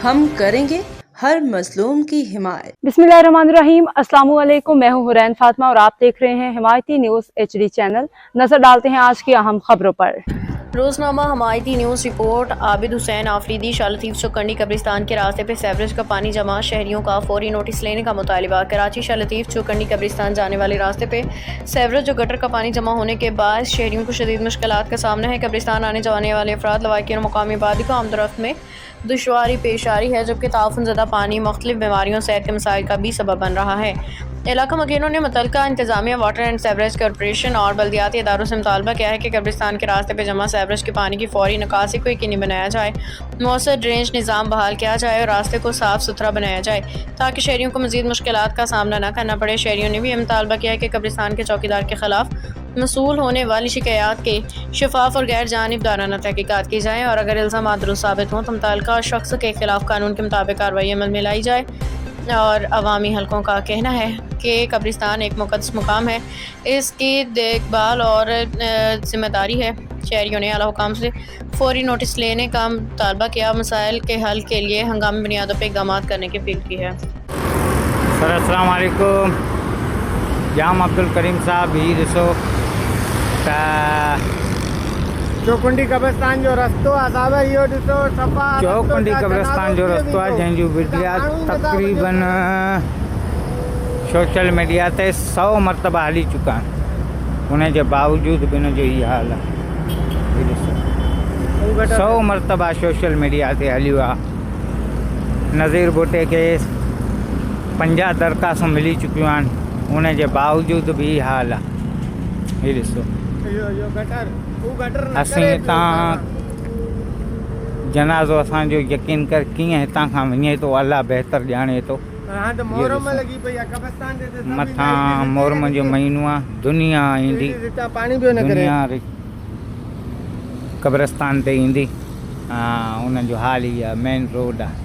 हम करेंगे हर मजलूम की हिमायत। बिस्मिल्लाहिर्रहमानिर्रहीम। अस्सलाम वालेकुम। मैं हूँ हुरैन फातिमा और आप देख रहे हैं हिमायती न्यूज़ HD चैनल। नजर डालते हैं आज की अहम खबरों पर। रोजनामा हमायती न्यूज़ रिपोर्ट। आबिद हुसैन आफरीदी शाह लतीफ चौकंडी कब्रिस्तान के रास्ते पे सेवरेज का पानी जमा, शहरियों का फौरी नोटिस लेने का मुतालिबा। कराची शाह लतीफ चौकंडी कब्रिस्तान जाने वाले रास्ते पे सेवरेज और गटर का पानी जमा होने के बाद शहरियों को शदीद मुश्किलात का सामना है। कब्रिस्तान आने जाने वाले अफराद, लवाकिन और मुकामी आबादी को आमदरफ्त में दुश्वारी पेश आ रही है, जबकि ताफुन ज़दा पानी मुख्तलिफ बीमारियों सेहत के मसाइल का भी सबब बन रहा है। इलाका मकीनों ने मुतलका इंतजामिया, वाटर एंड सेवरेज कॉरपोरेशन और बल्दियाती इदारों से मुतालबा किया है कि कब्रिस्तान के रास्ते पर जमा सेवरेज के पानी की फौरी निकासी को यकीनी बनाया जाए, मौसर ड्रेनेज निज़ाम बहाल किया जाए और रास्ते को साफ सुथरा बनाया जाए ताकि शहरियों को मज़ीद मुश्किलात का सामना न करना पड़े। शहरियों ने भी यह मुतालबा किया है कि कब्रिस्तान के चौकीदार के खिलाफ मसूल होने वाली शिकायत के शफाफ और गैर जानिबदाराना तहकीकात की जाए और अगर इल्ज़ाम दुरुस्त साबित हों तो मुतल्लिका शख्स के खिलाफ कानून के मुताबिक कार्रवाई अमल में लाई जाए। और अवामी हलकों का कहना है कि कब्रिस्तान एक मुक़द्दस मुकाम है, इसकी देखभाल और जिम्मेदारी है। शहरियों ने आला हुकाम से फौरी नोटिस लेने का मुतालबा किया, मसाइल के हल के लिए हंगामी बुनियादों पर इक़दाम करने की अपील की है। सर अस्सलाम वालेकुम। जाम अब्दुल करीम साहब ही ॾिसो त चौकुंडी कब्रिस्तान जो रस्तो आहे साहब, इहो ॾिसो सफ़ा चौकुंडी कब्रिस्तान जो रस्तो आहे जंहिंजूं वीडिया तक़रीबन सोशल मीडिया ते 100 मरतबा हली चुका आहिनि, उन जे बावजूदि बि हिनजो इहा हाल आहे। 100 मरतबा सोशल मीडिया ते हलियो आहे। नज़ीर भुट्टे खे 50 दरख़्वास्तूं मिली चुकियूं आहिनि, उन जे बावजूदि बि इहा हाल आहे। हीअ ॾिसो असीं हितां जनाज़ो असांजो यकीन कर कीअं हितां खां वञे थो, अलाह बहितर ॼाणे थो। मथां मोहरम जो महीनो आहे, दुनिया ईंदी, दुनिया कब्रिस्तान ते ईंदी। उन्हनि जो हाल ई आहे। मेन रोड आहे।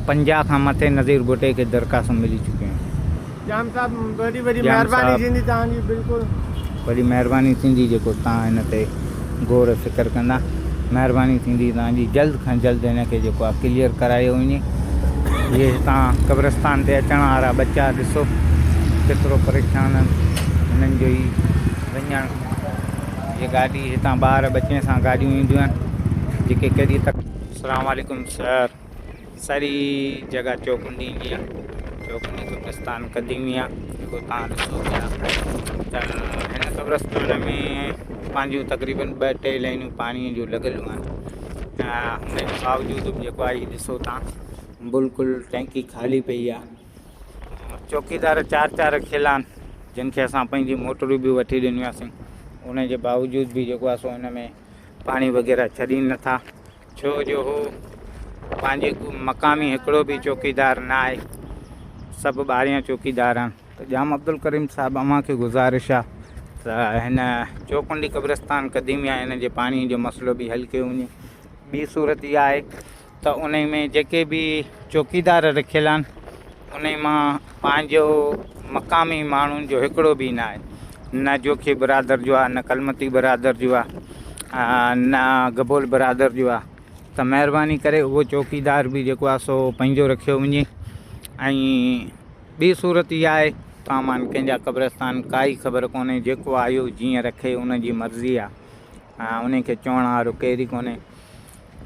50 खां मथे नज़ीर भुट्टे खे दरख़्वास्तूं मिली चुकियूं आहिनि। जाम साहब वॾी महिरबानी थींदी तव्हांजी, बिल्कुलु वॾी महिरबानी थींदी जेको तव्हां हिन ते गौर फ़िक्र कंदा। महिरबानी थींदी तव्हांजी, जल्द खां जल्द हिन खे जेको आहे क्लियर करायो वञे। इहे हितां कब्रिस्तान ते अचण वारा बच्चा ॾिसो केतिरो परेशान आहिनि, हिननि जो ई वञणु। इहे गाॾी हितां ॿार बचे सां गाॾियूं ईंदियूं आहिनि जेके केॾी तक। अस्सलाम वालेकुम सर। सारी जगह चौकुंडी ईंदी आहे। चौकुंडी कब्रिस्तान क़दीमी आहे जेको तव्हां ॾिसो पिया त हिन कब्रिस्तान में पंहिंजूं तक़रीबन 2-3 लाइनियूं पाणीअ जूं लॻियलूं आहिनि। हुन जे बावजूदि बि जेको आहे ॾिसो तव्हां बिल्कुलु टैंकी ख़ाली पई आहे। चौकीदार 4-4 रखियल आहिनि जिन खे असां पंहिंजी मोटरूं बि वठी ॾिनियूं हुआसीं, उन जे बावजूदि बि जेको आहे सो हिन में पाणी वग़ैरह छॾीनि नथा, छो जो हू पंहिंजे मक़ामी हिकिड़ो बि चौकीदार न आहे, सभु ॿाहिरियां चौकीदार आहिनि। त जाम अब्दुल करीम साहिबु अव्हांखे गुज़ारिश आहे त हिन चौकुंडी कब्रिस्तान क़दीमी आहे, हिन जे पाणीअ जो मसइलो बि हल कयो वञे। ॿी सूरत इहा आहे त उन में जेके बि चौकीदार रखियल आहिनि उन मां पंहिंजो मक़ामी माण्हुनि जो हिकिड़ो बि न आहे, न जोखी बिरादर जो आहे, न कलमती बिरादर जो आहे, न गबोल बिरादर जो आहे। त महिरबानी करे उहो चौकीदार बि जेको आहे सो पंहिंजो रखियो वञे। ऐं ॿी सूरत इहा आहे तव्हां मान कंहिंजा कब्रिस्तान काई ख़बर कोन्हे, जेको आयो जीअं रखे उनजी मर्ज़ी आहे, उन खे चवण वारो केरु ई कोन्हे।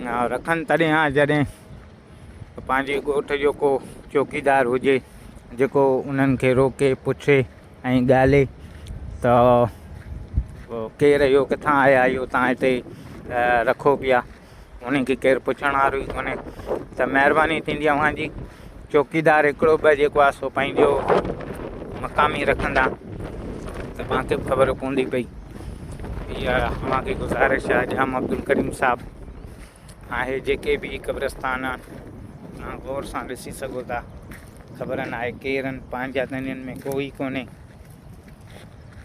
रखनि तॾहिं हा जॾहिं पंहिंजे ॻोठ जो को चौकीदार हुजे जेको उन्हनि खे रोके पुछे ऐं ॻाल्हि त केरु इहो किथां आया आहियो तव्हां हिते रखो पिया, उनखे केरु पुछण वारो ई कोन्हे। त महिरबानी थींदी आहे अव्हांजी, चौकीदार हिकिड़ो ॿ जेको आहे सो पंहिंजो मक़ामी रखंदा त तव्हांखे बि ख़बर पवंदी पई। इहा अव्हांखे गुज़ारिश आहे। जाम अब्दुल करीम साहिबु आहे जेके बि कब्रिस्तान आहिनि तव्हां गौर सां ॾिसी सघो था, ख़बर न आहे केरु आहिनि, पंहिंजा त हिननि में कोई कोन्हे।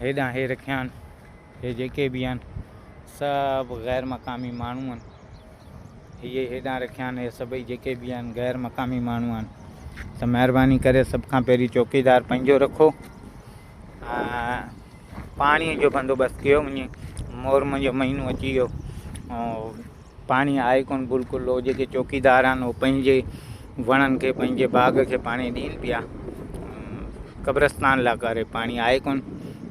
हेॾां हे रखिया आहिनि, हे जेके बि आहिनि सभु ग़ैर मक़ामी माण्हू आहिनि। इहे हेॾां रखिया आहिनि, हे सभई जेके बि आहिनि ग़ैर मक़ामी माण्हू आहिनि। त महिरबानी करे सभ खां पहिरीं चौकीदार पंहिंजो रखो, पाणीअ जो बंदोबस्तु कयो वञे। मोहरम जो महीनो अची वियो, पाणी आहे कोन बिल्कुलु। उहो जेके चौकीदार आहिनि उहो पंहिंजे वणनि खे पंहिंजे बाग़ खे पाणी ॾियनि पिया, कब्रस्तान लाइ करे पाणी आहे कोन।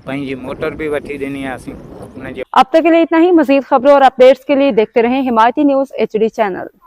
पंहिंजी मोटर भी वठी ॾिनी हुआसीं उनजे। अब तक के लिए इतना ही। मजीद खबरों और अपडेट्स के लिए देखते रहें हिमायती न्यूज़ HD चैनल।